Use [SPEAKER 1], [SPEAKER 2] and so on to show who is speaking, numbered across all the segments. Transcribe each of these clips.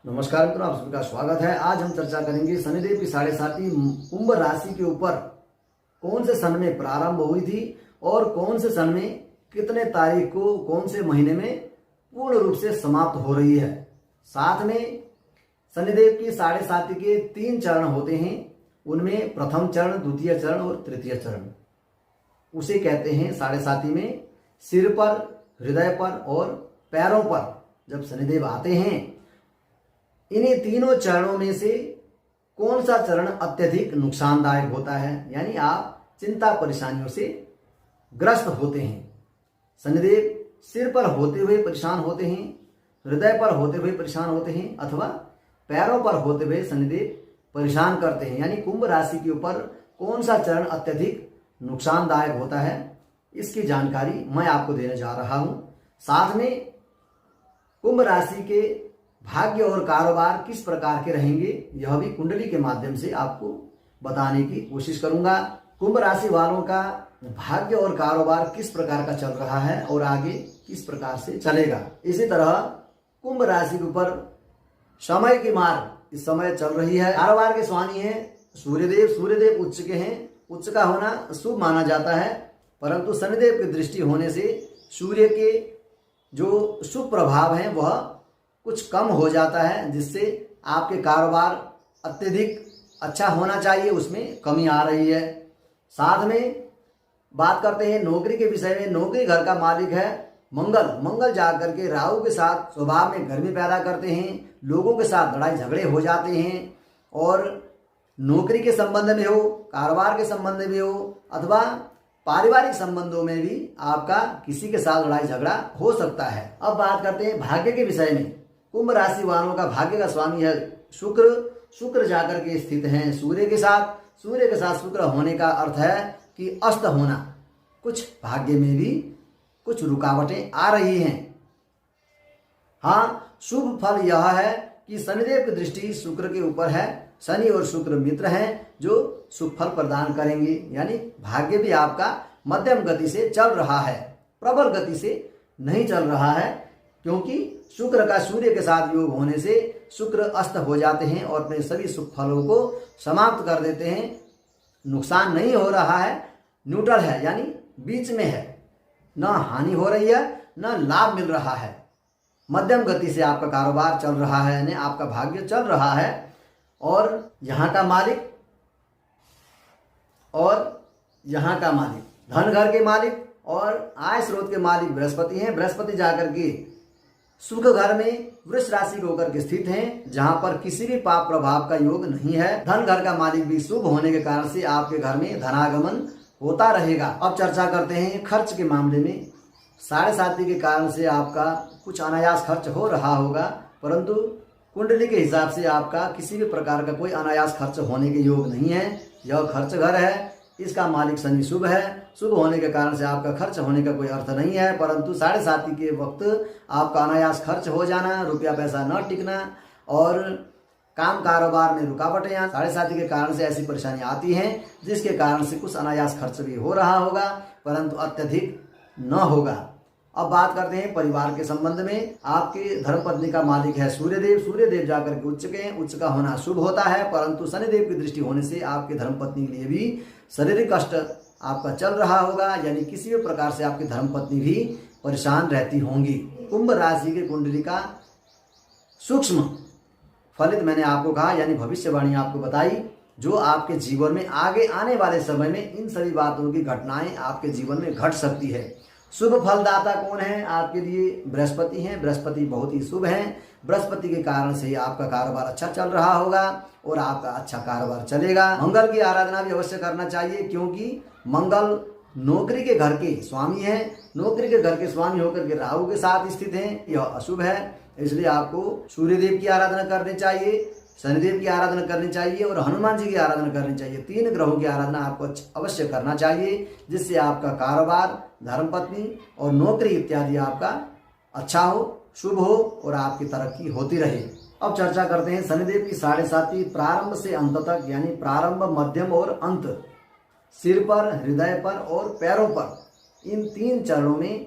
[SPEAKER 1] नमस्कार मित्रों, आप सभी का स्वागत है। आज हम चर्चा करेंगे शनिदेव की 7.5 कुंभ राशि के ऊपर कौन से सन में प्रारंभ हुई थी और कौन से सन में कितने तारीख को कौन से महीने में पूर्ण रूप से समाप्त हो रही है। साथ में शनिदेव की 7.5 के 3 चरण होते हैं, उनमें प्रथम चरण, द्वितीय चरण और तृतीय चरण। उसे कहते हैं 7.5 में सिर पर, हृदय पर और पैरों पर जब शनिदेव आते हैं, इन्हीं तीनों चरणों में से कौन सा चरण अत्यधिक नुकसानदायक होता है, यानी आप चिंता परेशानियों से ग्रस्त होते हैं। शनिदेव सिर पर होते हुए परेशान होते हैं, हृदय पर होते हुए परेशान होते हैं अथवा पैरों पर होते हुए शनिदेव परेशान करते हैं, यानी कुंभ राशि के ऊपर कौन सा चरण अत्यधिक नुकसानदायक होता है, इसकी जानकारी मैं आपको देने जा रहा हूं। साथ में कुंभ राशि के भाग्य और कारोबार किस प्रकार के रहेंगे, यह भी कुंडली के माध्यम से आपको बताने की कोशिश करूंगा। कुंभ राशि वालों का भाग्य और कारोबार किस प्रकार का चल रहा है और आगे किस प्रकार से चलेगा। इसी तरह कुंभ राशि के ऊपर समय की मार इस समय चल रही है। कारोबार के स्वामी हैं सूर्यदेव। सूर्यदेव उच्च के हैं। उच्च का होना शुभ माना जाता है, परंतु शनिदेव की दृष्टि होने से सूर्य के जो शुभ प्रभाव हैं वह कुछ कम हो जाता है, जिससे आपके कारोबार अत्यधिक अच्छा होना चाहिए, उसमें कमी आ रही है। साथ में बात करते हैं नौकरी के विषय में। नौकरी घर का मालिक है मंगल। मंगल जाकर के राहु के साथ स्वभाव में गर्मी पैदा करते हैं, लोगों के साथ लड़ाई झगड़े हो जाते हैं, और नौकरी के संबंध में हो, कारोबार के संबंध में हो अथवा पारिवारिक संबंधों में भी आपका किसी के साथ लड़ाई झगड़ा हो सकता है। अब बात करते हैं भाग्य के विषय में। कुंभ राशि वालों का भाग्य का स्वामी है शुक्र। शुक्र जाकर के स्थित हैं सूर्य के साथ। सूर्य के साथ शुक्र होने का अर्थ है कि अस्त होना। कुछ भाग्य में भी कुछ रुकावटें आ रही हैं। हाँ, शुभ फल यह है कि शनिदेव की दृष्टि शुक्र के ऊपर है। शनि और शुक्र मित्र हैं जो शुभ फल प्रदान करेंगे, यानी भाग्य भी आपका मध्यम गति से चल रहा है, प्रबल गति से नहीं चल रहा है, क्योंकि शुक्र का सूर्य के साथ योग होने से शुक्र अस्त हो जाते हैं और अपने सभी शुभ फलों को समाप्त कर देते हैं। नुकसान नहीं हो रहा है, न्यूट्रल है, यानी बीच में है, न हानि हो रही है न लाभ मिल रहा है। मध्यम गति से आपका कारोबार चल रहा है, यानी आपका भाग्य चल रहा है। और यहाँ का मालिक धन घर के मालिक और आय स्रोत के मालिक बृहस्पति हैं। बृहस्पति जाकर के सुख घर में वृष राशि को होकर के स्थित हैं, जहां पर किसी भी पाप प्रभाव का योग नहीं है। धन घर का मालिक भी शुभ होने के कारण से आपके घर में धनागमन होता रहेगा। अब चर्चा करते हैं खर्च के मामले में। 7.5 के कारण से आपका कुछ अनायास खर्च हो रहा होगा, परंतु कुंडली के हिसाब से आपका किसी भी प्रकार का कोई अनायास खर्च होने के योग नहीं है। यह खर्च घर है, इसका मालिक शनि शुभ है। शुभ होने के कारण से आपका खर्च होने का कोई अर्थ नहीं है, परंतु 7.5 के वक्त आपका अनायास खर्च हो जाना, रुपया पैसा न टिकना और काम कारोबार में रुकावटें 7.5 के कारण से ऐसी परेशानी आती हैं, जिसके कारण से कुछ अनायास खर्च भी हो रहा होगा, परंतु अत्यधिक न होगा। अब बात करते हैं परिवार के संबंध में। आपके धर्मपत्नी का मालिक है सूर्यदेव। सूर्यदेव जाकर के उच्च के हैं। उच्च का होना शुभ होता है, परंतु शनिदेव की दृष्टि होने से आपके धर्मपत्नी के लिए भी शारीरिक कष्ट आपका चल रहा होगा, यानी किसी भी प्रकार से आपकी धर्मपत्नी भी परेशान रहती होंगी। कुंभ राशि के कुंडली का सूक्ष्म फलित मैंने आपको कहा, यानी भविष्यवाणी आपको बताई, जो आपके जीवन में आगे आने वाले समय में इन सभी बातों की घटनाएं आपके जीवन में घट सकती है। शुभ फलदाता कौन है आपके लिए? बृहस्पति हैं। बृहस्पति बहुत ही शुभ हैं। बृहस्पति के कारण से आपका कारोबार अच्छा चल रहा होगा और आपका अच्छा कारोबार चलेगा। मंगल की आराधना भी अवश्य करना चाहिए, क्योंकि मंगल नौकरी के घर के स्वामी हैं। नौकरी के घर के स्वामी होकर के राहु के साथ स्थित हैं, यह अशुभ है। इसलिए आपको सूर्यदेव की आराधना करनी चाहिए, शनिदेव की आराधना करनी चाहिए और हनुमान जी की आराधना करनी चाहिए। 3 ग्रहों की आराधना आपको अवश्य करना चाहिए, जिससे आपका कारोबार, धर्मपत्नी और नौकरी इत्यादि आपका अच्छा हो, शुभ हो और आपकी तरक्की होती रहे। अब चर्चा करते हैं शनिदेव की 7.5 प्रारंभ से अंत तक, यानी प्रारंभ, मध्यम और अंत। सिर पर, हृदय पर और पैरों पर, इन 3 चरणों में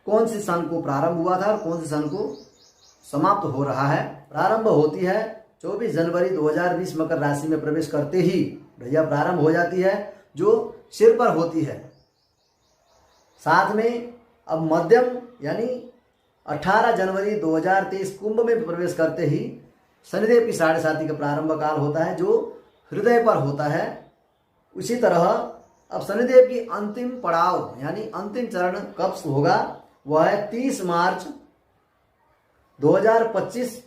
[SPEAKER 1] कौन से सन को प्रारंभ हुआ था और कौन से सन को समाप्त हो रहा है, प्रारंभ होती है 24 जनवरी 2020 मकर राशि में प्रवेश करते ही भैया प्रारंभ हो जाती है, जो सिर पर होती है। साथ में अब मध्यम यानी 18 जनवरी 2023 कुंभ में प्रवेश करते ही शनिदेव की 7.5 का प्रारंभ काल होता है, जो हृदय पर होता है। उसी तरह अब शनिदेव की अंतिम पड़ाव यानी अंतिम चरण कब होगा, वह है 30 मार्च 2025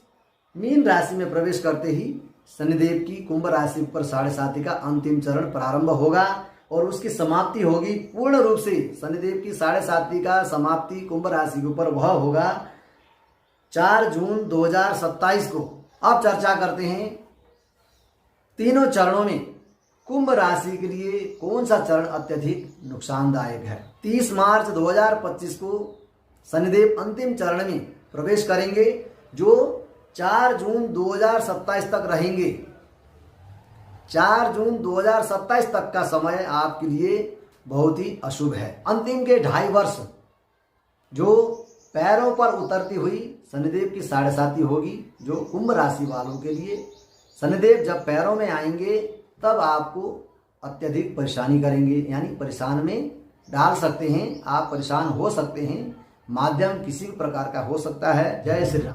[SPEAKER 1] मीन राशि में प्रवेश करते ही शनिदेव की कुंभ राशि पर 7.5 का अंतिम चरण प्रारंभ होगा और उसकी समाप्ति होगी पूर्ण रूप से। शनिदेव की 7.5 का समाप्ति कुंभ राशि के ऊपर वह होगा 4 जून 2027 को। अब चर्चा करते हैं तीनों चरणों में कुंभ राशि के लिए कौन सा चरण अत्यधिक नुकसानदायक है। 30 मार्च 2025 को शनिदेव अंतिम चरण में प्रवेश करेंगे, जो 4 जून 2027 तक रहेंगे। 4 जून 2027 तक का समय आपके लिए बहुत ही अशुभ है। अंतिम के 2.5 वर्ष जो पैरों पर उतरती हुई शनिदेव की 7.5 होगी, जो कुंभ राशि वालों के लिए शनिदेव जब पैरों में आएंगे तब आपको अत्यधिक परेशानी करेंगे, यानी परेशान में डाल सकते हैं, आप परेशान हो सकते हैं। माध्यम किसी भी प्रकार का हो सकता है। जय श्री राम।